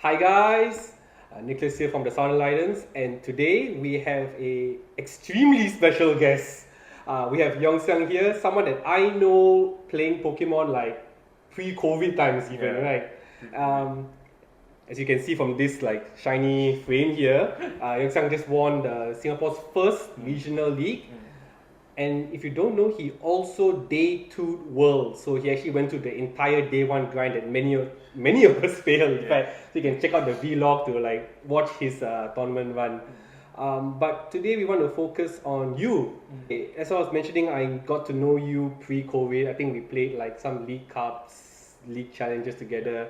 Hi guys, Nicholas here from the Sound Alliance, and today we have a extremely special guest. We have Yong Siang here, someone that I know playing Pokemon like pre-COVID times even, Yeah. right? As you can see from this like shiny frame here, Yong Siang just won the Singapore's first regional league. And if you don't know, he also day 2 Worlds. So he actually went through the entire day 1 grind that many of us failed. In fact, so you can check out the vlog to like watch his tournament run. But today we want to focus on you. As I was mentioning, I got to know you pre-COVID. I think we played like some league cups, league challenges together.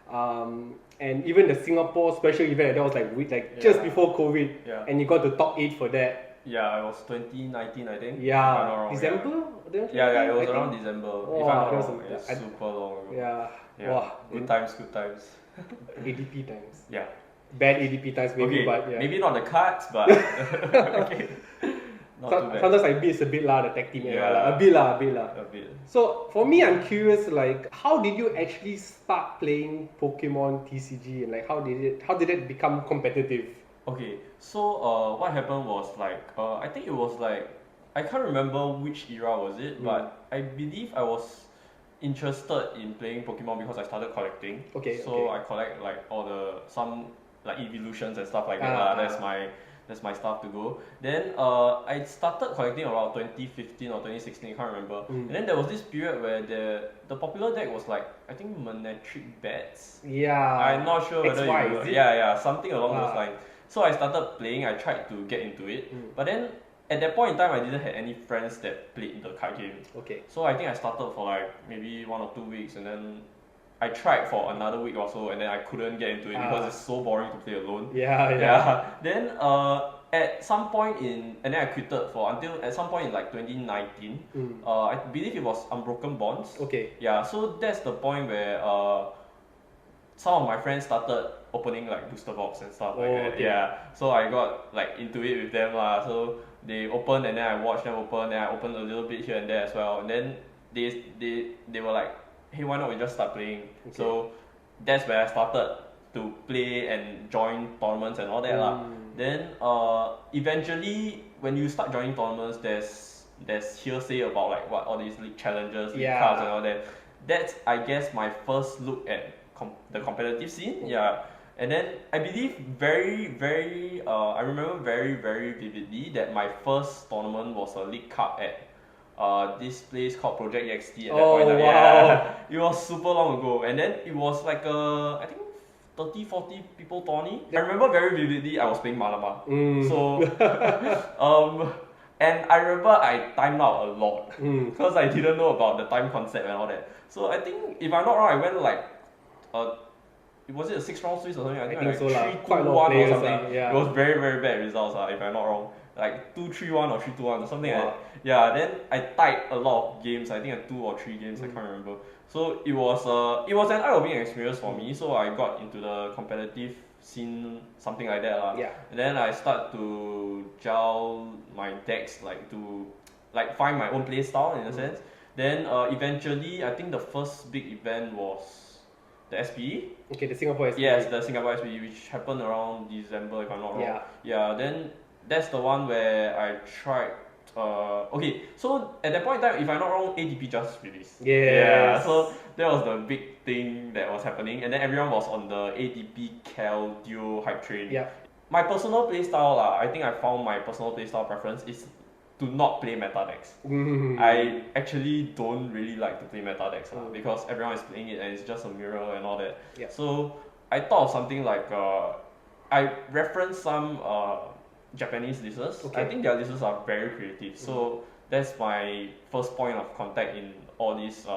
And even the Singapore special event that was like just before COVID, Yeah. and you got to top 8 for that. Yeah, it was 2019, I think. Yeah, if I'm not wrong, December? Yeah, it was I around think. December. Oh, if I'm not that was wrong, it's super long ago. Yeah. Wow. Good times, good times. ADP times. Yeah. Bad ADP times maybe, Okay, but yeah. maybe not the cards, but okay. Not too bad. Sometimes I miss a bit the tag team Yeah. era, a bit lah. A bit. So for me, I'm curious, like, how did you actually start playing Pokemon TCG, and like, how did it become competitive? Okay, so what happened was like I think it was like I can't remember which era was it, but I believe I was interested in playing Pokemon because I started collecting. Okay. So I collect like all some like evolutions and stuff like that lah. That's my stuff to go. Then I started collecting around 2015 or 2016, I can't remember. And then there was this period where the popular deck was like I think Manectric Bats. Yeah. I'm not sure whether XY, you know. is it? Yeah, something along those lines. So I started playing, I tried to get into it, but then at that point in time I didn't have any friends that played the card game. Okay. So I think I started for like maybe 1 or 2 weeks, and then I tried for another week or so, and then I couldn't get into it because it's so boring to play alone. Yeah. Then at some point and then I quitted for until at some point in like 2019. I believe it was Unbroken Bonds. Okay. Yeah, so that's the point where some of my friends started opening like booster box and stuff like that. Okay. Yeah, so I got like into it with them lah. So they opened, and then I watched them open, then I opened a little bit here and there as well. And then they were like, hey, why not we just start playing? Okay. So that's where I started to play and join tournaments and all that lah. Then eventually when you start joining tournaments, there's hearsay about like what all these league challenges, league cards and all that. That's I guess my first look at the competitive scene. Yeah. And then I believe I remember very vividly that my first tournament was a league cup at this place called Project EXT at that point. Wow. Yeah, it was super long ago, and then it was like I think 30-40 people tourney. I remember very vividly I was playing Malama. So and I remember I timed out a lot because I didn't know about the time concept and all that. So I think if I'm not wrong, I went like was it a 6-round Swiss or something? I think so like 3-2-1 or something. It was very bad results if I'm not wrong. Like 2-3-1 or 3-2-1 or something like that. Yeah, then I tied a lot of games. I think 2 or 3 games, I can't remember. So it was an eye-opening experience for me. So I got into the competitive scene, something like that lah. Yeah. And then I start to gel my decks to find my own play style in a sense. Then eventually I think the first big event was the SPE. Okay, the Singapore SPE. Yes, the Singapore SPE, which happened around December if I'm not wrong. Yeah, then that's the one where I tried. Okay, so at that point in time, if I'm not wrong, ADP just released. Yes. Yeah, so that was the big thing that was happening, and then everyone was on the ADP Cal Duo hype train. Yeah. My personal playstyle, I think I found my personal playstyle preference is to not play meta decks. I actually don't really like to play meta decks because everyone is playing it and it's just a mirror and all that. Yeah. So I thought of something like I referenced some Japanese listers. Okay. I think their listers are very creative. So that's my first point of contact in all this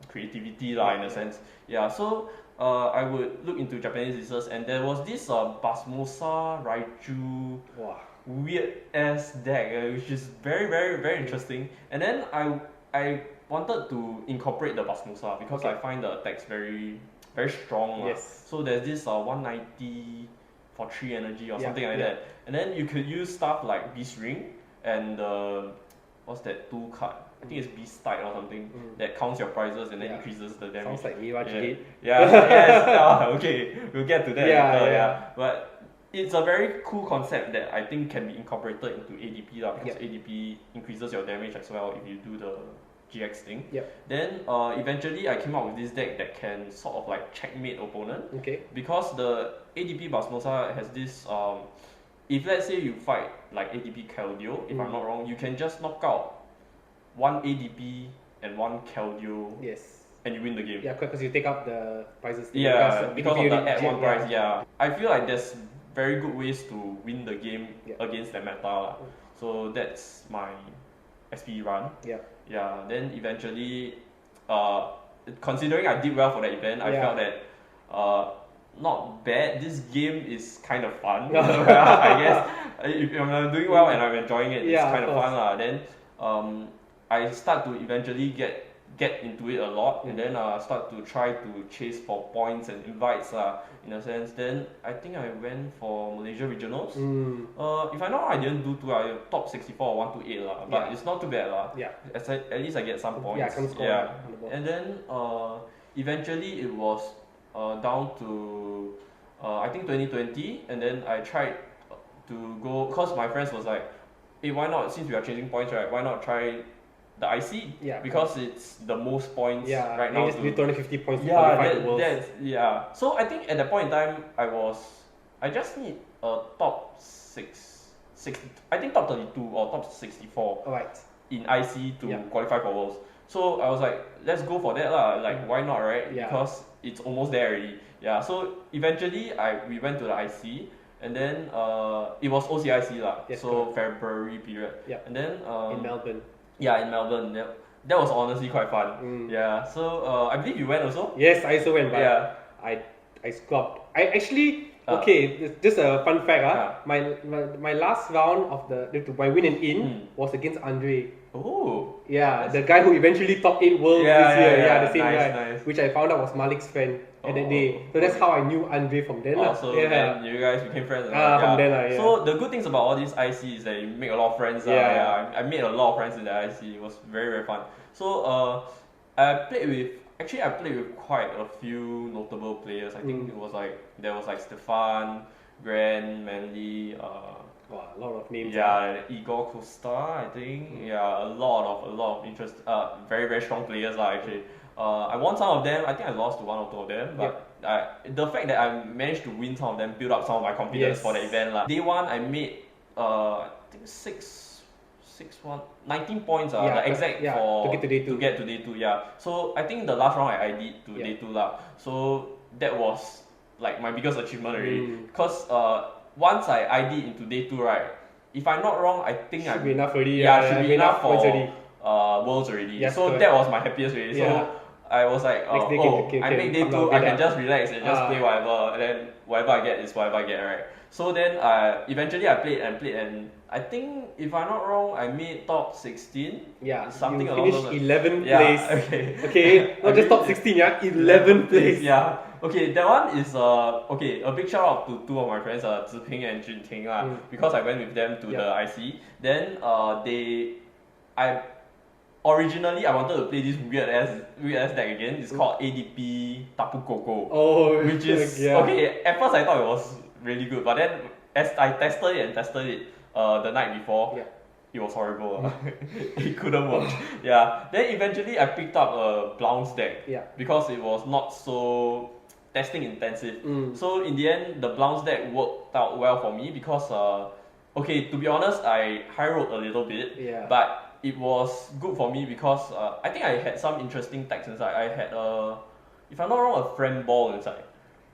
creativity in a sense. Yeah. So I would look into Japanese listers, and there was this Basmosa Raichu. Wow. Weird ass deck, which is very interesting. And then I wanted to incorporate the Basmosa because I find the attacks very strong. Yes. So there's this 190 for 3 energy or something like that. And then you could use stuff like Beast Ring and what's that 2 card? I think it's Beast Tide or something that counts your prizes and then increases the damage. Sounds like Mirage yeah. Gate. Yes. Okay, we'll get to that later. Yeah. But it's a very cool concept that I think can be incorporated into ADP lah, because ADP increases your damage as well if you do the GX thing. Then eventually I came up with this deck that can sort of like checkmate opponent. Okay. Because the ADP Basmosa has this if let's say you fight like ADP Keldeo, if I'm not wrong, you can just knock out one ADP and one Keldeo. Yes. And you win the game. Yeah, because you take up the prizes. Because of the add one prize. Yeah, I feel like there's very good ways to win the game against the meta lah. So that's my SPE run. Yeah. Then eventually, considering I did well for that event, I felt that not bad. This game is kind of fun. I guess if I'm doing well and I'm enjoying it, it's kind of fun lah. Then I start to eventually get into it a lot, and then start to try to chase for points and invites in a sense. Then I think I went for Malaysia regionals. If I know I didn't do too, I top 64 or 128 lah, but it's not too bad lah. At least I get some points. And then eventually it was down to I think 2020, and then I tried to go, cause my friends was like, hey, why not, since we are chasing points, right, why not try the IC, because it's the most points right now. Just need 250 points to qualify the Worlds. So I think at that point in time, I just need a top 6, I think top 32 or top 64 in IC to qualify for Worlds. So I was like, let's go for that lah. Like, why not, right? Because it's almost there already. So eventually we went to the IC, and then it was OCIC lah. So February period. And then in Melbourne. In Melbourne. That was honestly quite fun. So I believe you went also? Yes, I also went, but I squabbed. I actually, just a fun fact. My last round of my win and in was against Andre. Oh. The guy who eventually top 8 Worlds this year. The same guy. Nice. Which I found out was Malik's friend at that day. So that's how I knew Andre from then. So then you guys became friends. From then. So the good things about all these IC is that you make a lot of friends. I made a lot of friends in the IC. It was very, very fun. So I played with quite a few notable players. I think there was Stefan, Gran, Manly, a lot of names. Igor Costa, I think. A lot of interest. Very, very strong players actually. I won some of them. I think I lost to one or two of them, but the fact that I managed to win some of them built up some of my confidence for the event. Day one, I made I think 19 points. The exact for to get to day 2. So I think the last round I ID'd to day 2 lah. So that was like my biggest achievement already. Because once I ID'd into day 2, right, if I'm not wrong, I think should be enough already. Should be enough for Worlds already. So that was my happiest already. So I was like, I make day 2, I can just relax and just play whatever, and then whatever I get is whatever I get, right? So then eventually I played, and I think if I'm not wrong, I made top 16. Something you along finished those 11th place. Okay, not just top 16, 11th place. Okay, that one is a big shout out to two of my friends, Ziping and Junting because I went with them to the IC. Then originally I wanted to play this weird ass deck again. It's called ADP Tapu Koko. Which is okay. At first I thought it was really good, but then as I tested it the night before, it was horrible. It couldn't work. Then eventually I picked up a Blounce deck because it was not so testing intensive. So in the end, the Blounce deck worked out well for me because to be honest, I high rolled a little bit, but it was good for me because I think I had some interesting decks inside. I had if I'm not wrong, a friend ball inside,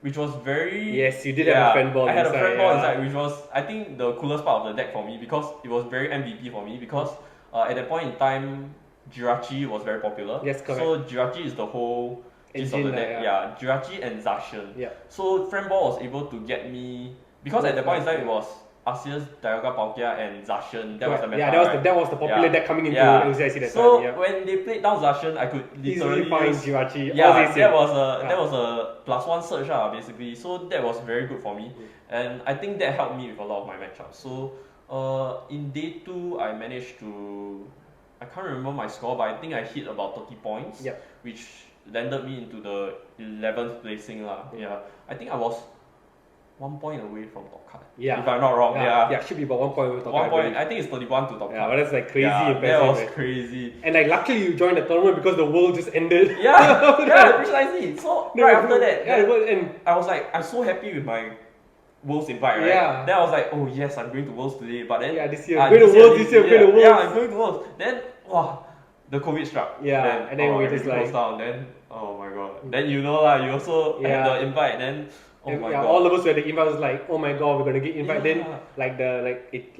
which was very... Yes, you did have a friend ball inside. I had a friend ball inside, which was, I think, the coolest part of the deck for me because it was very MVP for me because at that point in time, Jirachi was very popular. Yes, correct. So Jirachi is the whole gist of the deck. Jirachi and Zacian. So friend ball was able to get me... Because at that point in time, it was Arceus, Dialga Palkia, and Zacian. That was the meta, that was the popular deck coming into LCIC that so time. When they played down Zacian, I could literally find Jirachi. That was a +1 search basically. So that was very good for me, and I think that helped me with a lot of my matchups. So in day 2, I managed to I can't remember my score, but I think I hit about 30 points, Yep. which landed me into the 11th placing lah. Yeah, I think I was 1 point away from top card. Yeah. If I'm not wrong, yeah. Should be about 1 point away top 1 card, I point. believe. I think it's 31 to top Yeah, card. but that's like crazy Yeah, impressive. that was right? crazy. And like luckily you joined the tournament because the world just ended. Yeah, yeah, precisely. So right after that, yeah, then and I was like, I'm so happy with my Worlds invite, right? Yeah. Then I was like, oh yes, I'm going to Worlds today. But then yeah, this year, going to Worlds this year, going to Worlds. Yeah, I'm going to Worlds. Then wow, the COVID struck. Yeah, and then we just everything like closed down. Then oh my god. Then you know lah, you also had the invite. Then oh my god. all of us were the invite was like, oh my god, we're gonna get invite. Yeah. Then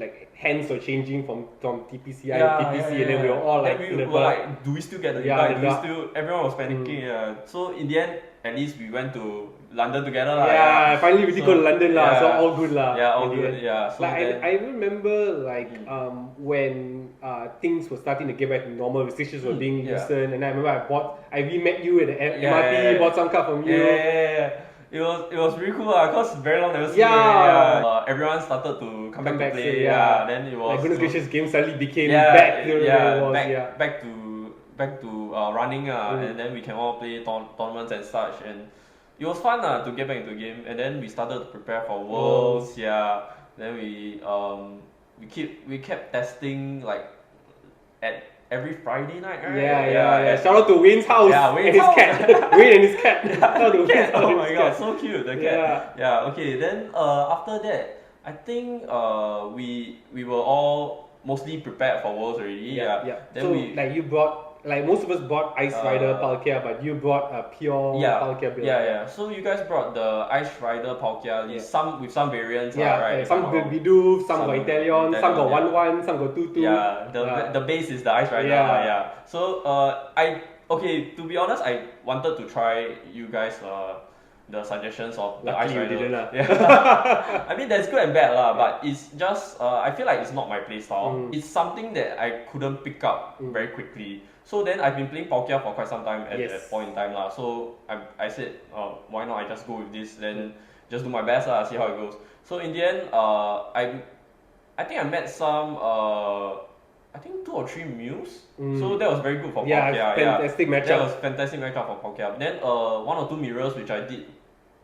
like hands were changing from TPCI Yeah, to TPC, and then we were all like then in we the were dark. like, do we still get the Yeah, invite? the Do we dark. still? Everyone was panicking. Yeah. So in the end, at least we went to London together lah. Yeah, finally we did go to London lah, so yeah. all good lah. Yeah, all in the good. end. Yeah. So Like then, I remember like when things were starting to get back to normal, restrictions were being loosened, and I remember I re-met you at the MRT, bought some card from you. Yeah. It was really cool cause very long never see. Yeah. Everyone started to come back to play. So, yeah. Then it was Like goodness gracious, game suddenly became back to where it was. back to running and then we can all play tournaments and such, and it was fun to get back into the game. And then we started to prepare for Worlds. Then we kept testing like at every Friday night, right? Yeah. Shout out to Wayne's house Wayne's and his house. cat. Wayne and his cat. Shout out to Wayne's Cat. house Oh and my his god, cat. so cute, the cat. Okay, then after that, I think we were all mostly prepared for Worlds already. Then so like you brought, like most of us bought Ice Rider Palkia, but you brought a pure Palkia build. So you guys brought the Ice Rider Palkia, some with some variants, right? Some got Bidoof, some got Italian, some got 1-1, some got 2-2. The base is the Ice Rider. So to be honest, I wanted to try you guys the suggestions of the Luckily Ice Rider. you didn't, Yeah. I mean that's good and bad but it's just I feel like it's not my playstyle. It's something that I couldn't pick up very quickly. So then I've been playing Palkia for quite some time at that point in time lah. So I said, why not I just go with this, then just do my best lah, see how it goes. So in the end, I think I met some I think 2 or 3 mules. So that was very good for Palkia. Fantastic matchup. That was fantastic matchup for Palkia. Then 1 or 2 mirrors which I did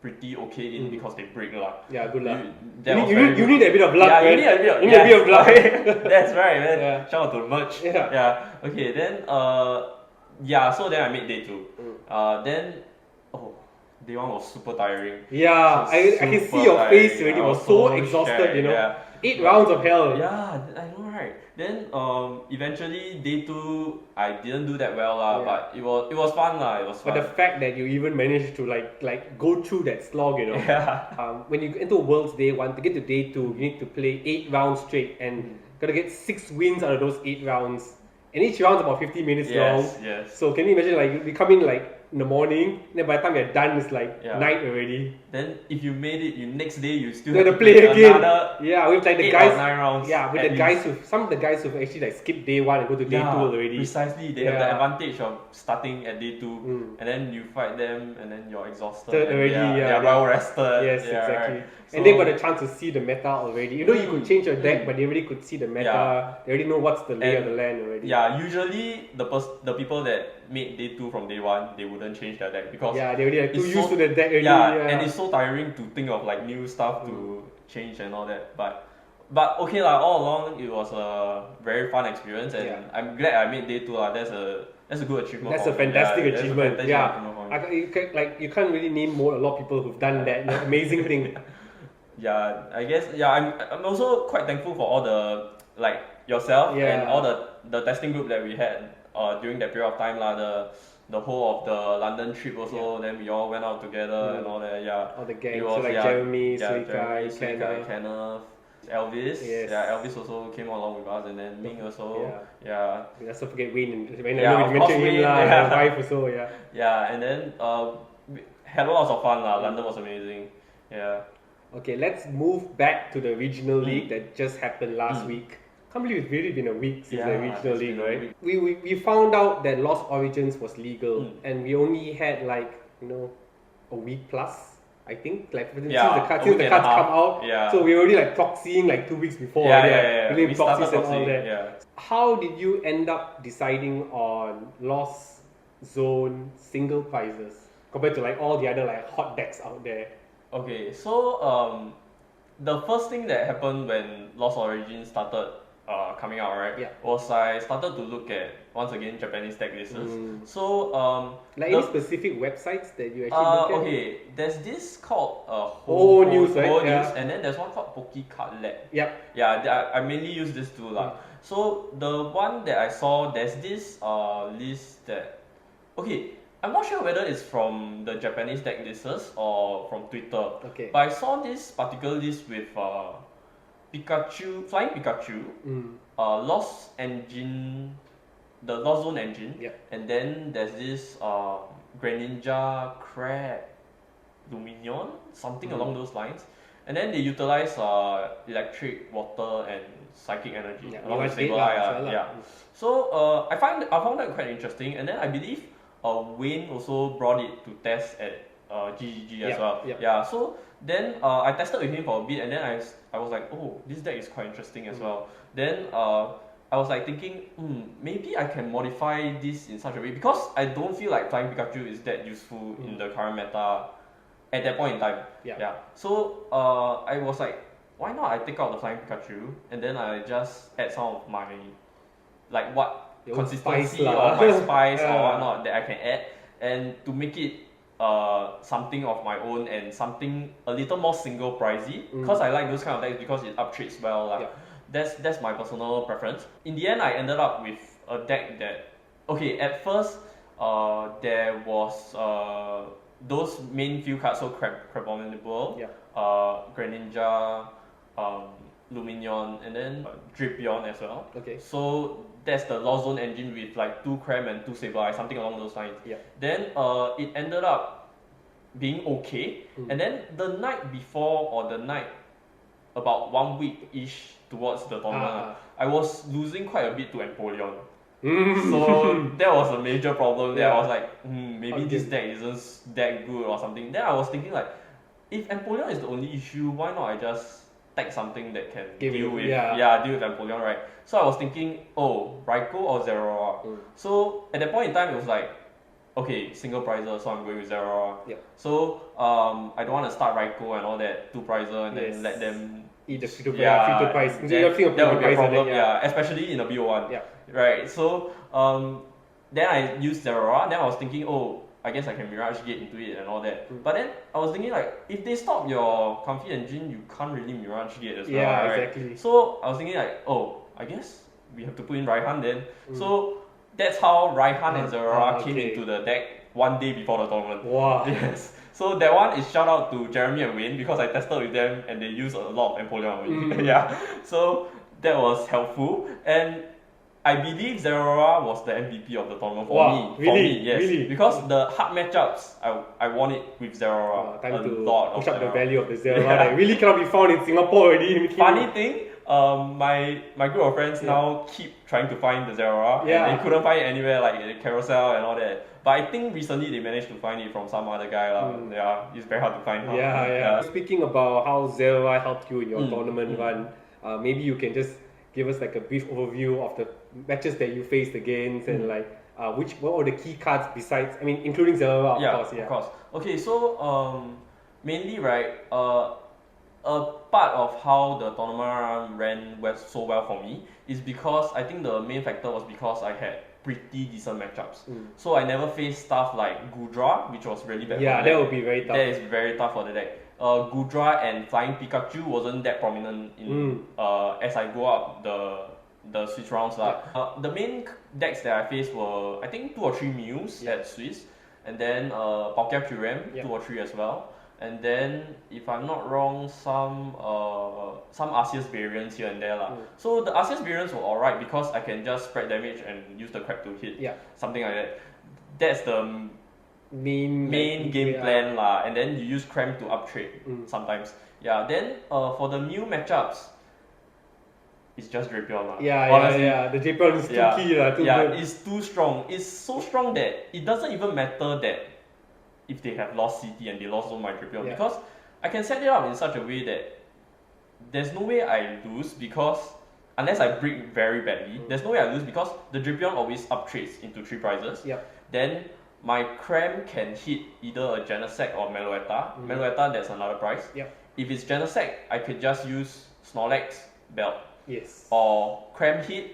pretty okay in because they break lah. Yeah, good luck. You need a bit of luck, man. You need a bit of luck. That's right, man. Shout out to the merch. Okay, then so then I made day 2. Then day 1 was super tiring. Yeah, I can see your face already. I was so exhausted, you know. 8 rounds of hell. Yeah, I know, right? Then eventually day 2 I didn't do that well but it was fun lah. It was fun. But the fact that you even managed to like go through that slog, you know. When you enter Worlds day 1, to get to day 2, you need to play 8 rounds straight and gotta get 6 wins out of those 8 rounds. And each round's about 50 minutes long. Yes. So can you imagine, like, you come in like in the morning, then by the time you're done, it's like night already. Then if you made it, next day you still have to to play again. With like the 8 guys. or 9 rounds. With the guys some of the guys who've actually like skipped day 1 and go to day 2 already. Precisely, they have the advantage of starting at day 2, and then you fight them, and then you're exhausted. They're well rested. Yes, exactly. Right. And they got a chance to see the meta already. You know, you could change your deck, but they already could see the meta. They already know what's the lay of the land already. Yeah, usually the people that made day 2 from day 1, they wouldn't change their deck because they already are too used to the deck already. And it's so tiring to think of like new stuff to change and all that. But okay lah, all along it was a very fun experience, and I'm glad I made day 2 lah. That's a good achievement. That's a fantastic achievement. You can't really name a lot of people who've done that amazing thing. I guess I'm also quite thankful for all the like yourself and all the testing group that we had during that period of time lah. The whole of the London trip also, then we all went out together and all that. All the gangs, so like Jeremy, Suikai, Kenneth, Elvis. Elvis also came along with us, and then Ming also. We also forget Wayne. I know you mentioned him lah. His wife also. And then we had lots of fun lah. London was amazing. Okay, let's move back to the regional league that just happened last week. Can't believe it's really been a week since the regional league, right? We found out that Lost Origins was legal, and we only had like a week plus I think like since Yeah, the cards a week and a come half. out, Yeah. so we already like proxying like 2 weeks before. Yeah, already, yeah, like, yeah, yeah. doing We started proxies and all proxying, that. yeah. How did you end up deciding on lost zone single prizes compared to like all the other like hot decks out there? Okay, so the first thing that happened when Lost Origin started coming out, right, Yeah. was I started to look at once again Japanese deck lists. So Like the any specific websites that you actually look at? okay, there's this called Whole News, right? Whole Yeah. News, and then there's one called Pokécard Lab. Yep. Yeah, I mainly use this two lah. So the one that I saw, there's this list that, okay, I'm not sure whether it's from the Japanese deck listers or from Twitter. Okay. But I saw this particular list with Pikachu, Flying Pikachu, Lost Engine, the Lost Zone engine, Yep. and then there's this Greninja Crab Luminion, something along those lines. And then they utilize electric, water, and psychic energy Yeah, along with Dead Sableye. lah, as well lah. Yeah. So I found that quite interesting. And then I believe Wayne also brought it to test at GGG as well. Yep. Yeah. So then I tested with him for a bit, and then I was like, oh, this deck is quite interesting as well. Then I was like thinking, maybe I can modify this in such a way, because I don't feel like Flying Pikachu is that useful in the current meta at that point in time. Yeah. So I was like, why not I take out the Flying Pikachu and then I just add some of my, like, what Your own consistency spice of my spice Yeah. or whatnot that I can add, and to make it something of my own and something a little more single pricey, because I like those kind of decks because it uptrades well. Like, that's my personal preference. In the end, I ended up with a deck that, okay, at first there was those main few cards, so Crabominable, Greninja, Luminion, and then Dripion as well. Okay. So that's the Lost Zone engine with like 2 Cram and 2 Sableye, something along those lines. Yeah. Then it ended up being okay, and then the night before, or the night about 1 week-ish towards the tournament, I was losing quite a bit to Empoleon. So that was a major problem there. I was like, maybe this deck isn't that good or something. Then I was thinking like, if Empoleon is the only issue, why not I just tag something that can deal with Empoleon, right? So I was thinking, oh, Raikou or Zeraora. So at that point in time, it was like, okay, single prizer, so I'm going with Zeraora. So I don't want to start Raikou and all that 2 prizer and then let them eat the free to price. That would be a problem, especially in a BO1. Right, so then I used Zeraora, then I was thinking, oh, I guess I can Mirage Gate into it and all that. But then I was thinking like, if they stop your Comfy Engine, you can't really Mirage Gate as well, right? Exactly. So I was thinking like, oh, I guess we have to put in Raihan then. So that's how Raihan and Zeraora came into the deck 1 day before the tournament. Wow. Yes. So that one is shout out to Jeremy and Wayne, because I tested with them and they used a lot of Empoleon on me. Yeah. So that was helpful. And I believe Zeraora was the MVP of the tournament for me. For me, yes. Really? Because the hard matchups, I won it with Zeraora. Time to lot push up the Zeraora. value of the Zeraora that really cannot be found in Singapore already. Funny thing, my group of friends now keep trying to find the Zeraora, and they couldn't find it anywhere, like the Carousel and all that. But I think recently they managed to find it from some other guy. Yeah, it's very hard to find now. Speaking about how Zeraora helped you in your tournament run, maybe you can just give us like a brief overview of the matches that you faced against, and like what were the key cards besides, I mean, including Zeraora, of course. Of course. Okay, so mainly, right, a part of how the tournament ran so well for me is because I think the main factor was because I had pretty decent matchups. So I never faced stuff like Gudra, which was really bad for the deck. That would be very tough. That is very tough for the deck. Gudra and Flying Pikachu wasn't that prominent in as I go up the Switch rounds. The main decks that I faced were, I think, 2 or 3 Mews at Swiss, and then Palkia Kyurem, 2 or 3 as well. And then, if I'm not wrong, some Arceus variants here and there. So the Arceus variants were alright because I can just spread damage and use the crab to hit. Something like that. That's the main game plan. And then you use Cram to uptrade sometimes. Then for the Mew matchups, it's just Drapion. Honestly, the Drapion is too key. It's too strong. It's so strong that it doesn't even matter that if they have lost CT and they lost all my Dripion, because I can set it up in such a way that there's no way I lose, because unless I break very badly, there's no way I lose because the Dripion always up trades into 3 prizes. Then my Cram can hit either a Genesect or Meloetta. Meloetta, that's another prize. If it's Genesect, I could just use Snorlax, Belt. Or Cram hit,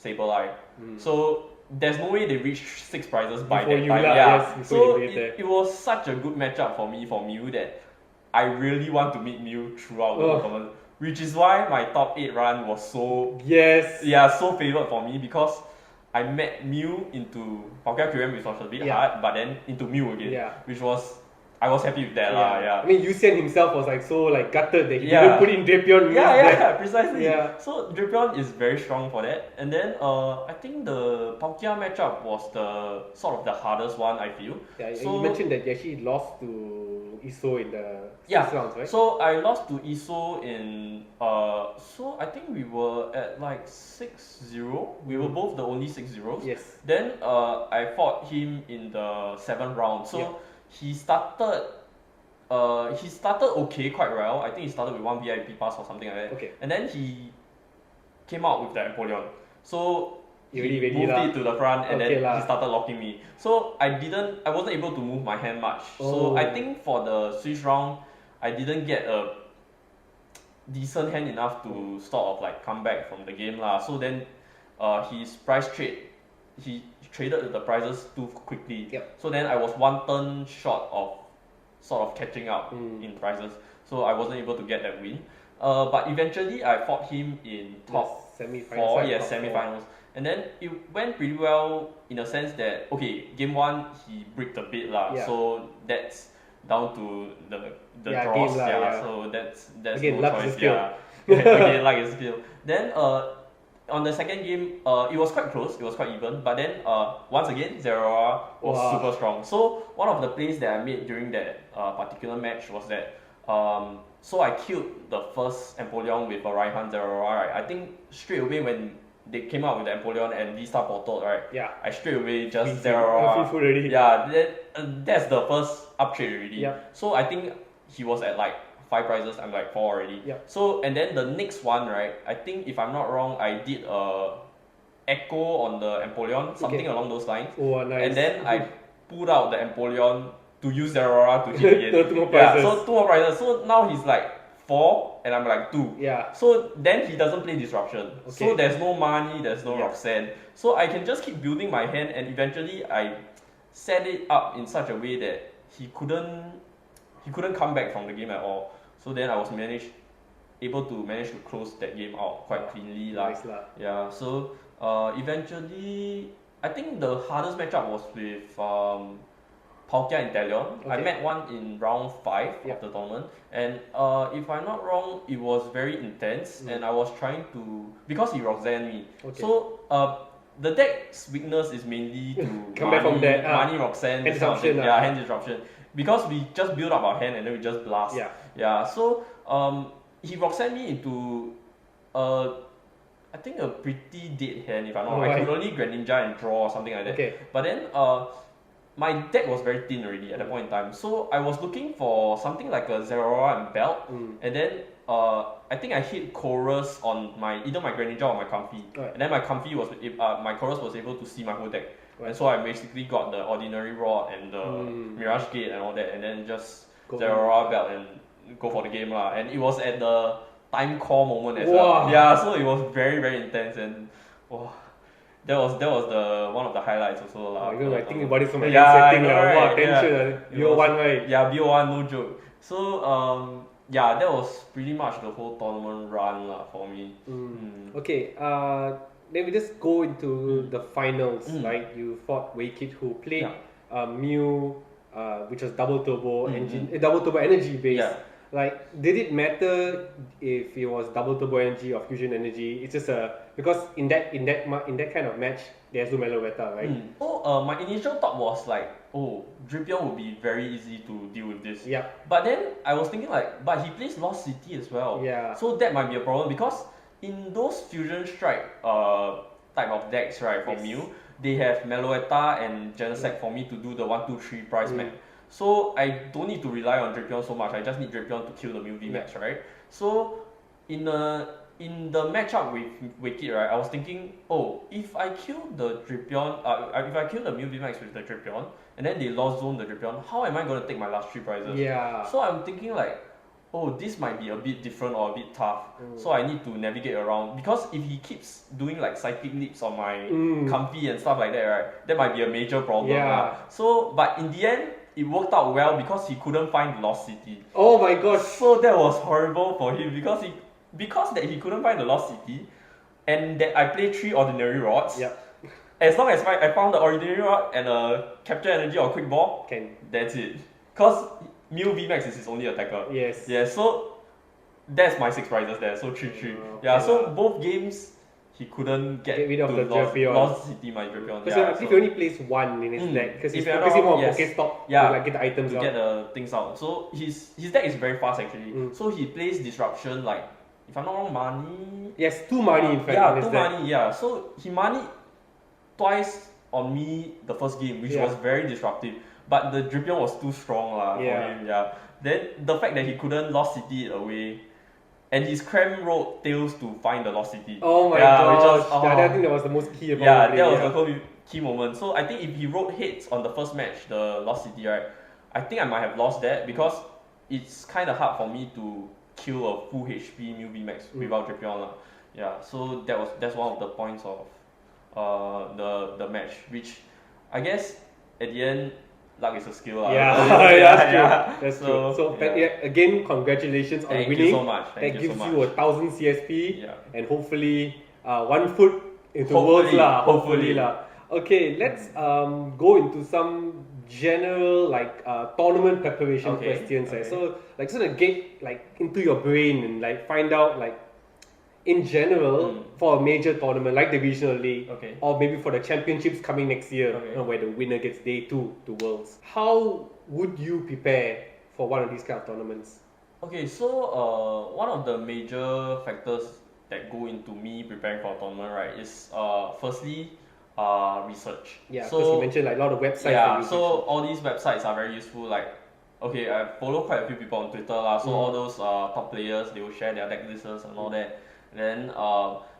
Sableye. So there's no way they reach 6 prizes by that time. So it was such a good matchup for me for Mew that I really want to meet Mew throughout the tournament. Which is why my top 8 run was so so favoured for me, because I met Mew into Palkia QM, which was a bit hard, but then into Mew again, which was, I was happy with that I mean, Yu Xian himself was like so like gutted that he didn't put in Dripion. Precisely. So Dripion is very strong for that. And then I think the Palkia matchup was the sort of the hardest one, I feel. So, you mentioned that you actually lost to Iso in the 6 rounds, right? So I lost to Iso in so I think we were at like 6-0. We were both the only 6-0s. Then I fought him in the 7th round. So he started okay, quite well. I think he started with 1 VIP pass or something like that. And then he came out with the Empoleon. So he moved it to the front, and then he started locking me. So I wasn't able to move my hand much. So I think for the Switch round, I didn't get a decent hand enough to sort of like come back from the game lah. So then his price trade, he traded the prizes too quickly. So then I was 1 turn short of sort of catching up in prizes. So I wasn't able to get that win. But eventually I fought him in top 4, semi-finals. And then it went pretty well in a sense that, okay, game 1 he bricked a bit lah. So that's down to the draws. So that's again, no choice. Again, luck is skill. Then on the second game, it was quite close, it was quite even, but then once again, Zeraora was super strong. So one of the plays that I made during that particular match was that, so I killed the first Empoleon with a Raihan Zeraora, right? I think straight away when they came out with the Empoleon and V-Star portaled, right? I straight away just Zeraora. That's the first uptrade already. So I think he was at like 5 prizes, I'm like 4 already. So, and then the next one, right, I think if I'm not wrong, I did a Echo on the Empoleon, something along those lines. And then I pulled out the Empoleon to use Zeraora to hit again. 2 more prizes. So 2 more prizes. So now he's like 4 and I'm like 2. So then he doesn't play Disruption. So there's no money, there's no Roxanne. So I can just keep building my hand, and eventually I set it up in such a way that he couldn't come back from the game at all. So then I was able to manage to close that game out quite cleanly lah. So eventually, I think the hardest matchup was with Palkia and Talion. I met one in round 5 of the tournament, and if I'm not wrong, it was very intense, and I was trying to, because he Roxanne me. So the deck's weakness is mainly to money Roxanne, hand disruption. Because we just build up our hand and then we just blast. So he Roxanne me into I think a pretty dead hand, if I'm not wrong. I could only Greninja and draw or something like that. But then my deck was very thin already at that point in time. So I was looking for something like a Zeraora and Belt, and then I think I hit Chorus on either my Greninja or my Comfy. And then my Comfy was my Chorus was able to see my whole deck. And so I basically got the Ordinary Rod and the Mirage Gate and all that, and then just Zeraora Belt and go for the game lah. And it was at the time call moment as well. So it was very, very intense, and that was the one of the highlights also lah. I think about it from my setting lah. Tension. BO1 right? BO1, no joke. So that was pretty much the whole tournament run lah for me. Okay. Then we just go into the finals, right? You fought Waykit, who played Mew, which was double turbo energy based. Like, did it matter if it was double turbo energy or fusion energy? It's just because in that kind of match, there's no Meloetta, right? My initial thought was like, Dripion would be very easy to deal with this. But then I was thinking like, but he plays Lost City as well. So that might be a problem, because in those Fusion Strike type of decks, right, for Mew, they have Meloetta and Genesect for me to do the 1, 2, 3 prize map. So I don't need to rely on Drapion so much. I just need Drapion to kill the Mew VMAX, right? So in the matchup with Wicked, right, I was thinking, oh, if I kill the Drapion, if I kill the Mew VMAX with the Drapion, and then they lost zone the Drapion, how am I going to take my last 3 prizes? Yeah. So I'm thinking like, oh, this might be a bit different or a bit tough. So I need to navigate around, because if he keeps doing like psychic leaps on my comfy and stuff like that, right, that might be a major problem. Yeah. So, but in the end, it worked out well because he couldn't find Lost City. Oh my gosh. So that was horrible for him because he couldn't find the Lost City, and that I played 3 ordinary rods. Yep. As long as I found the ordinary rod and a capture energy or quick ball, that's it. Cause Mew VMAX is his only attacker. Yes. Yeah, so that's my 6 prizes there. So 3-3. Yeah, so both games he couldn't get rid of to the Drapion. Lost City my Drapion. Because I believe he only plays 1 in his deck, because he's If I'm not focusing more wrong, on yes. Pokestop Yeah, to like get the items to out. get the things out. So his deck is very fast actually. So he plays Disruption, like, if I'm not wrong, money. Yes, 2 money in fact. Yeah, in his 2 deck. money. Yeah, so he money twice on me the first game, which was very disruptive. But the Drapion was too strong for him. Yeah. Then the fact that he couldn't Lost City it away, and his Cram wrote Tails to find the Lost City. Oh my gosh. I think that was the most key about yeah, the play. that was the whole key moment. So I think if he wrote Heads on the first match, the Lost City, right, I think I might have lost that, because it's kind of hard for me to kill a full HP Mew VMAX without Drapion. Yeah, so that's one of the points of the match, which I guess at the end, luck is a skill. That's true. So again, congratulations on Thank winning. You so much. That gives you 1,000 CSP, and hopefully 1 foot into Worlds Hopefully. Okay, let's go into some general tournament preparation questions. So sort of get into your brain and find out in general for a major tournament like the regional league, or maybe for the championships coming next year, where the winner gets day 2 to Worlds. How would you prepare for one of these kind of tournaments? Okay, so one of the major factors that go into me preparing for a tournament, right, is firstly research. Yeah, because you mentioned a lot of websites. Yeah, so all these websites are very useful. Like, okay, I follow quite a few people on Twitter so all those top players, they will share their deck lists and all that. Then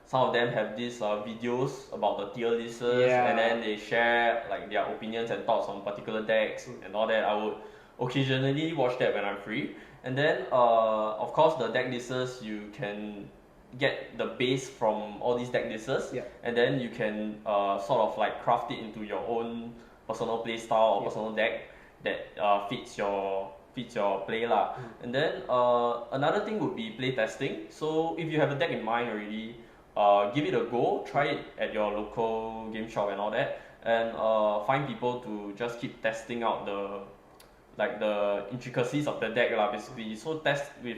some of them have these videos about the tier lists, and then they share their opinions and thoughts on particular decks and all that. I would occasionally watch that when I'm free. And then of course the deck lists, you can get the base from all these deck lists, and then you can sort of craft it into your own personal play style or personal deck that fits your play . And then another thing would be play testing. So if you have a deck in mind already, give it a go, try it at your local game shop and all that, and find people to just keep testing out the intricacies of the deck basically. So test with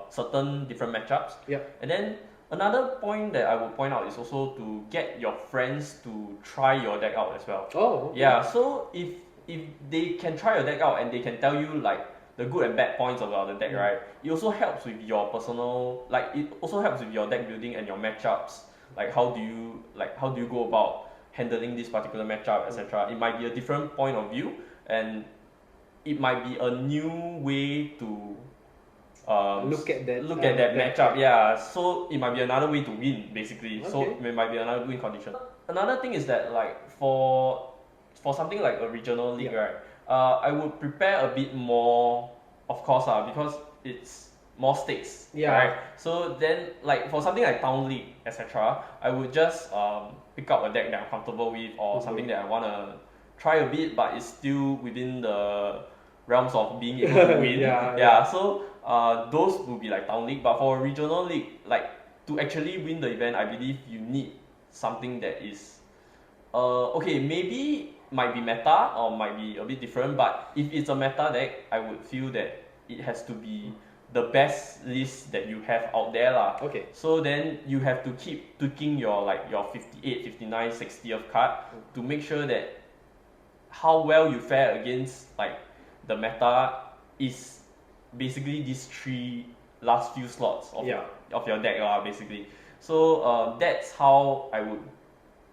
certain different matchups. And then another point that I would point out is also to get your friends to try your deck out as well. Yeah, so if they can try your deck out and they can tell you the good and bad points about the deck, right, it also helps with your personal, it also helps with your deck building and your matchups. How do you go about handling this particular matchup, etc. It might be a different point of view, and it might be a new way to look at that matchup. Yeah, so it might be another way to win basically. So it might be another win condition. Another thing is that for something like a regional league, right, I would prepare a bit more, of course, because it's more stakes, right? So then, for something like Town League, etc., I would just pick up a deck that I'm comfortable with, or something that I want to try a bit, but it's still within the realms of being able to win. So those would be Town League. But for a regional league, to actually win the event, I believe you need something that is maybe might be meta or might be a bit different, but if it's a meta deck, I would feel that it has to be the best list that you have out there So then you have to keep tweaking your 58, 59, 60th card to make sure that how well you fare against the meta is basically these 3 last few slots of your deck basically. So that's how I would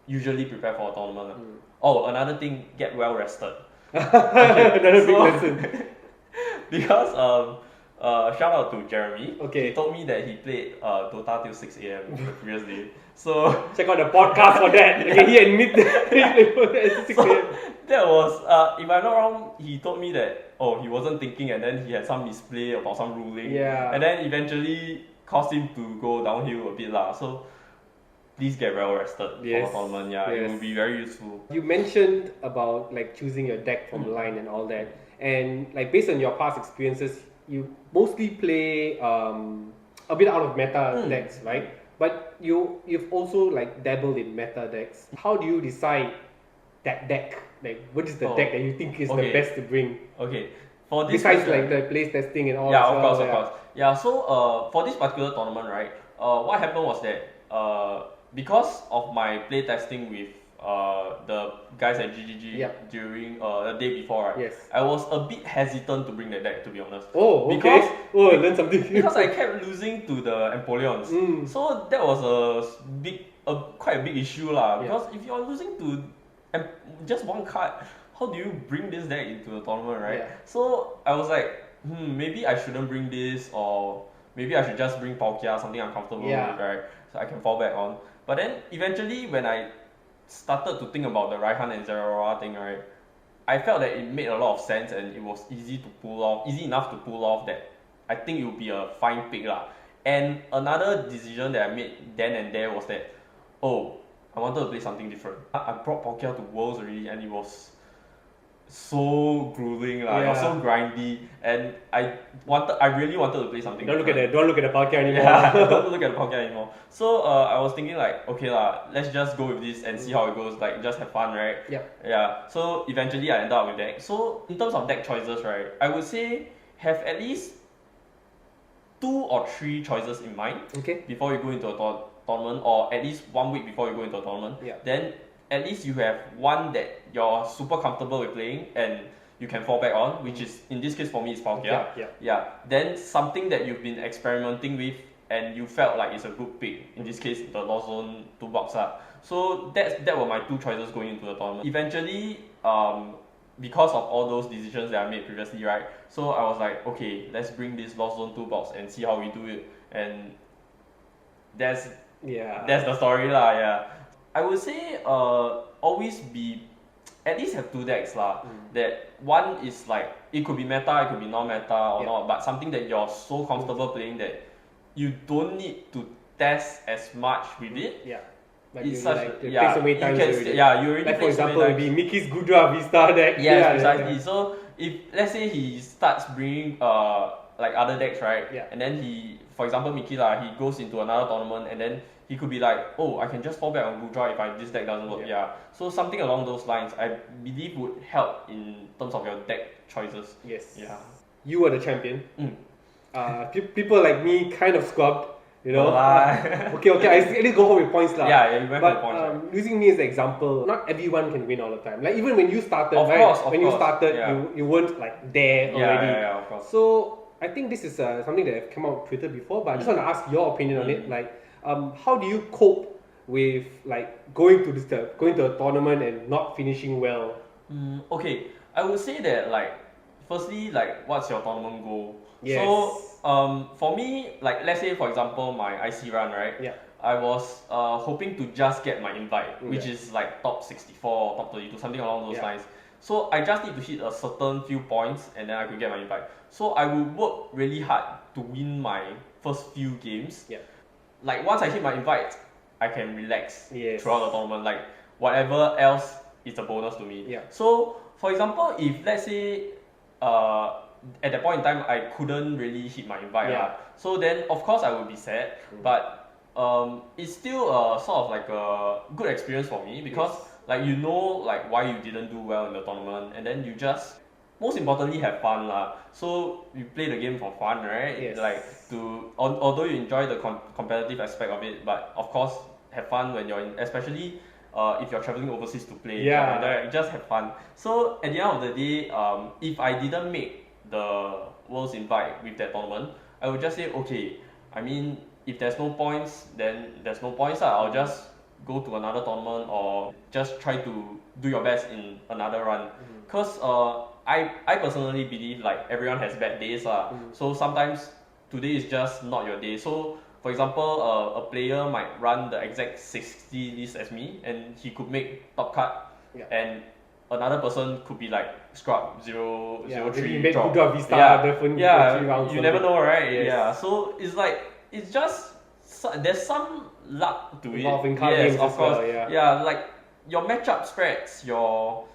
usually prepare for a tournament. Another thing, get well rested. Another big lesson. Because shout out to Jeremy. Okay. He told me that he played Dota till 6 a.m. the previous day. So Check out the podcast for that. Okay, he admit that he played at 6 a.m. that was if I'm not wrong, he told me that he wasn't thinking, and then he had some misplay about some ruling. Yeah. And then eventually caused him to go downhill a bit lah. So please get well rested for the tournament. Yeah, it will be very useful. You mentioned about like choosing your deck from line and all that, and like based on your past experiences, you mostly play a bit out of meta decks, right? But you've also like dabbled in meta decks. How do you decide that deck? Like, what is the deck that you think is the best to bring? Okay. For this besides like the place testing and all. Yeah, of course. Yeah. So for this particular tournament, right? What happened was that because of my play testing with the guys at GGG during the day before, right? Yes. I was a bit hesitant to bring the deck, to be honest. Oh, okay. I learned something. Because I kept losing to the Empoleons. So that was quite a big issue lah. Because if you're losing to just one card, how do you bring this deck into the tournament, right? Yeah. So I was like, maybe I shouldn't bring this, or maybe I should just bring Palkia, something I'm comfortable with, right? So I can fall back on. But then eventually when I started to think about the Raihan and Zeraora thing, right, I felt that it made a lot of sense and it was easy enough to pull off that I think it would be a fine pick lah. And another decision that I made then and there was that, I wanted to play something different. I brought Palkia to Worlds already and it was so grueling lah. It was so grindy, and I really wanted to play something. Don't look at the Palkia anymore. Yeah, don't look at the Palkia anymore. So I was thinking like, okay lah, let's just go with this and see how it goes. Like, just have fun, right? Yeah. So eventually I ended up with deck. So in terms of deck choices, right, I would say have at least 2 or 3 choices in mind. Okay. Before you go into a tournament, or at least 1 week before you go into a tournament. Yeah. Then at least you have one that you're super comfortable with playing and you can fall back on, which is, in this case for me, it's Palkia. Yeah. Then something that you've been experimenting with and you felt like it's a good pick. In this case, the Lost Zone 2 box. So that were my 2 choices going into the tournament. Eventually, because of all those decisions that I made previously, right? So I was like, okay, let's bring this Lost Zone 2 box and see how we do it. And that's the story lah. Yeah. I would say always at least have 2 decks lah. That one is like, it could be meta, it could be non-meta or not, but something that you're so comfortable playing that you don't need to test as much with it. But it's you such like play so many times already. you already like play for example, so many maybe Mickey's Gudra V-Star deck. Yes, precisely. So if let's say he starts bringing like other decks, right? And then for example, Mickey lah, he goes into another tournament and then he could be like, I can just fall back on Gudra if this deck doesn't work. So something along those lines, I believe would help in terms of your deck choices. Yes. Yeah. You were the champion. People like me kind of scrubbed. You know, okay, I at least go home with points lah. Yeah, you went but for points. Right? Using me as an example, not everyone can win all the time. Like even when you started, of right? Course, when you started, you weren't like there already. Yeah, of course. So I think this is something that I've come out on Twitter before, but I just want to ask your opinion on it. Like, how do you cope with like going to a tournament and not finishing well? Okay, I would say that like, firstly, like, what's your tournament goal? Yes. So for me, like, let's say for example my IC run, right? I was hoping to just get my invite, which is like top 64, top 32, something along those lines. So I just need to hit a certain few points and then I could get my invite. So I would work really hard to win my first few games. Like once I hit my invite, I can relax throughout the tournament. Like whatever else is a bonus to me. So for example, if let's say at that point in time I couldn't really hit my invite, so then of course I would be sad, but it's still sort of like a good experience for me because like you know like why you didn't do well in the tournament, and then you just most importantly have fun lah. So you play the game for fun, right? Like although you enjoy the competitive aspect of it, but of course have fun when you're in, especially if you're traveling overseas to play. Just have fun. So at the end of the day, if I didn't make the Worlds invite with that tournament, I would just say, okay, I mean, if there's no points, then there's no points. I'll just go to another tournament or just try to do your best in another run. Because I personally believe like everyone has bad days. So sometimes today is just not your day. So for example, a player might run the exact 60 list as me and he could make top cut, and another person could be like scrub 0-3 draw. You never know, right? Yeah, so it's like it's just there's some luck to it. Yes, of course. Yeah, like your matchup spreads, your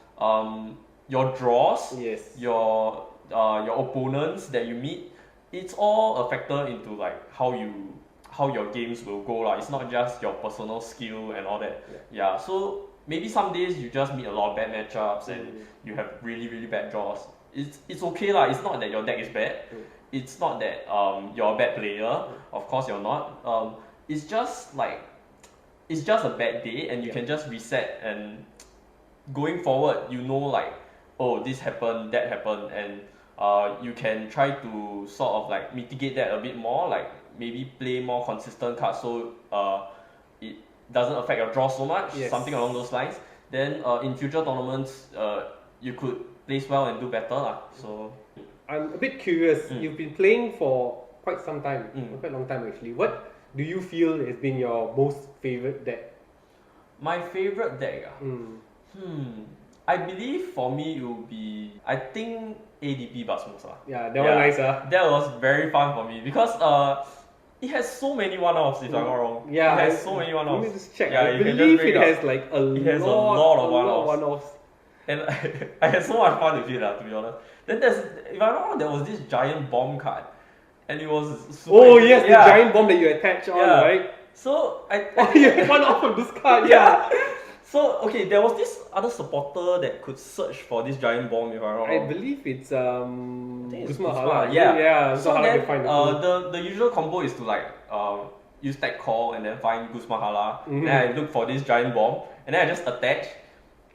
draws, your opponents that you meet. It's all a factor into like how your games will go lah. It's not just your personal skill and all that. Yeah. So maybe some days you just meet a lot of bad matchups and you have really really bad draws. It's okay lah. It's not that your deck is bad. It's not that you're a bad player. Of course you're not. It's just a bad day and you can just reset, and going forward you know like, oh, this happened, that happened, and you can try to sort of like mitigate that a bit more, like maybe play more consistent cards so it doesn't affect your draw so much, something along those lines. Then in future tournaments you could place well and do better. So I'm a bit curious, you've been playing for quite some time, quite a long time actually. What do you feel has been your most favorite deck? My favorite deck? I believe for me it would be, I think ADP Basmos. Yeah, that was nice. That was very fun for me because it has so many one-offs, if I'm not wrong. Yeah, it has so many one-offs. Let me just check. I believe it has like a lot of one-offs. And I had so much fun with it, to be honest. Then if I'm not wrong, there was this giant bomb card. And it was super the giant bomb that you attach on, right? So you had one off of this card, So okay, there was this other supporter that could search for this giant bomb, if I'm not wrong. I believe it's Guzma. So then the usual combo is to like use tech call and then find Guzma. Then I look for this giant bomb and then I just attach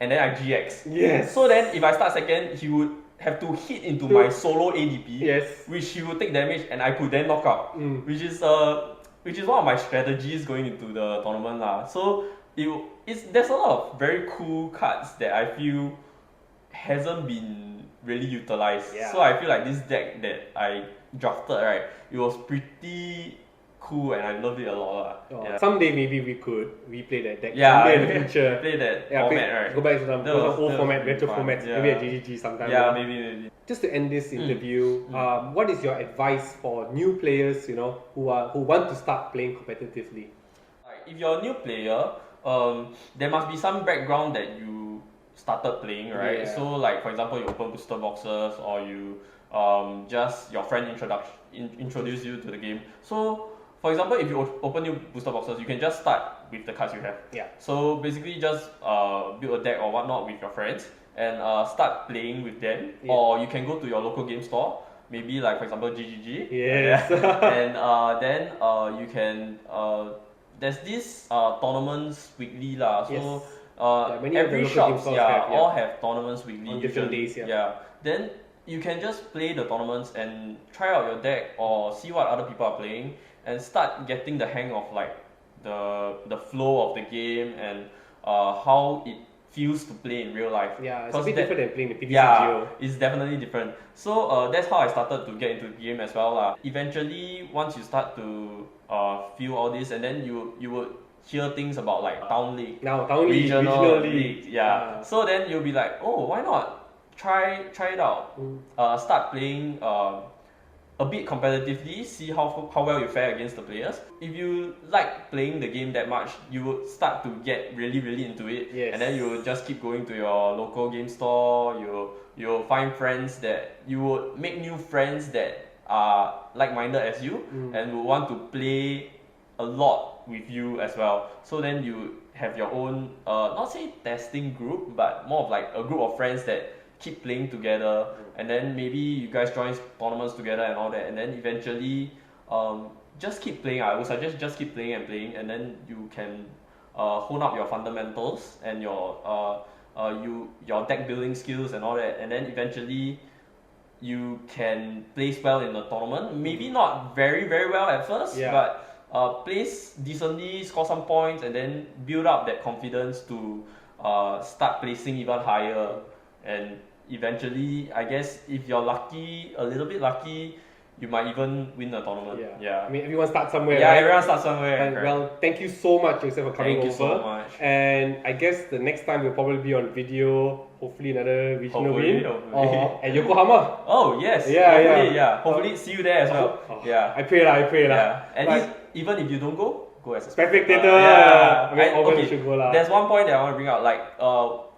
and then I GX. Yes. So then if I start second, he would have to hit into my solo ADP, which he would take damage and I could then knock out, which is one of my strategies going into the tournament . So there's a lot of very cool cards that I feel hasn't been really utilized. So I feel like this deck that I drafted, right, it was pretty cool and I loved it a lot. Someday maybe we could replay that deck. Someday in the future. Play that format, right? Go back to some old format, retro formats, maybe at GGG sometime. Yeah, maybe. Just to end this interview, what is your advice for new players, who want to start playing competitively? If you're a new player, there must be some background that you started playing, right? So like for example, you open booster boxes or you just your friend introduce you to the game. So for example, if you open new booster boxes, you can just start with the cards you have. So basically just build a deck or whatnot with your friends and start playing with them. Or you can go to your local game store, maybe like for example GGG. And then you can there's this tournaments weekly so every shops all have tournaments weekly on different days. Then you can just play the tournaments and try out your deck or see what other people are playing and start getting the hang of like the flow of the game and how it feels to play in real life. It's a bit different than playing the TCG. It's definitely different. So that's how I started to get into the game as well. Eventually, once you start to feel all this, and then you would hear things about like town league, regional league. So then you'll be like, oh, why not try it out? Start playing a bit competitively, see how well you fare against the players. If you like playing the game that much, you would start to get really really into it, and then you will just keep going to your local game store. You'll find friends that you would make new friends that are like-minded as you and will want to play a lot with you as well. So then you have your own not say testing group, but more of like a group of friends that keep playing together, and then maybe you guys join tournaments together and all that, and then eventually just keep playing. I would suggest just keep playing and playing, and then you can hone up your fundamentals and your deck building skills and all that, and then eventually you can place well in the tournament. Maybe not very very well at first, but place decently, score some points, and then build up that confidence to start placing even higher. And eventually, I guess if you're lucky, a little bit lucky, you might even win the tournament. I mean, everyone starts somewhere, yeah, right? everyone starts somewhere. And, well, thank you so much, Joseph, for coming Thank you over. so much. And I guess the next time we'll probably be on video, hopefully another regional Hopefully, win. hopefully. Or at Yokohama. Oh yes, Yeah, hopefully, yeah. Hopefully, see you there as well. Yeah, I pray lah. yeah. And But- even if you don't go as a Spectator. Yeah, I mean, always should go lah. There's one point that I want to bring out. Like,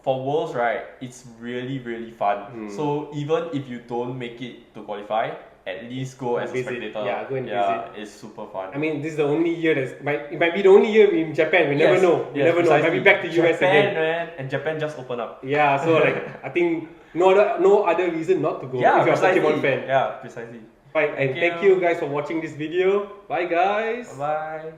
for Worlds, right, it's really fun. So even if you don't make it to qualify, at least go as a Visit. spectator. Yeah, go and visit. It's super fun. I mean, this is the only year it might be the only year in Japan. We never know. We never know. It might be back to US Japan, again. man, and Japan just open up. Yeah, so like I think no other reason not to go Yeah, if you're a precisely. Pokemon fan. Yeah, precisely. Right, and thank you guys for watching this video. Bye guys. Bye.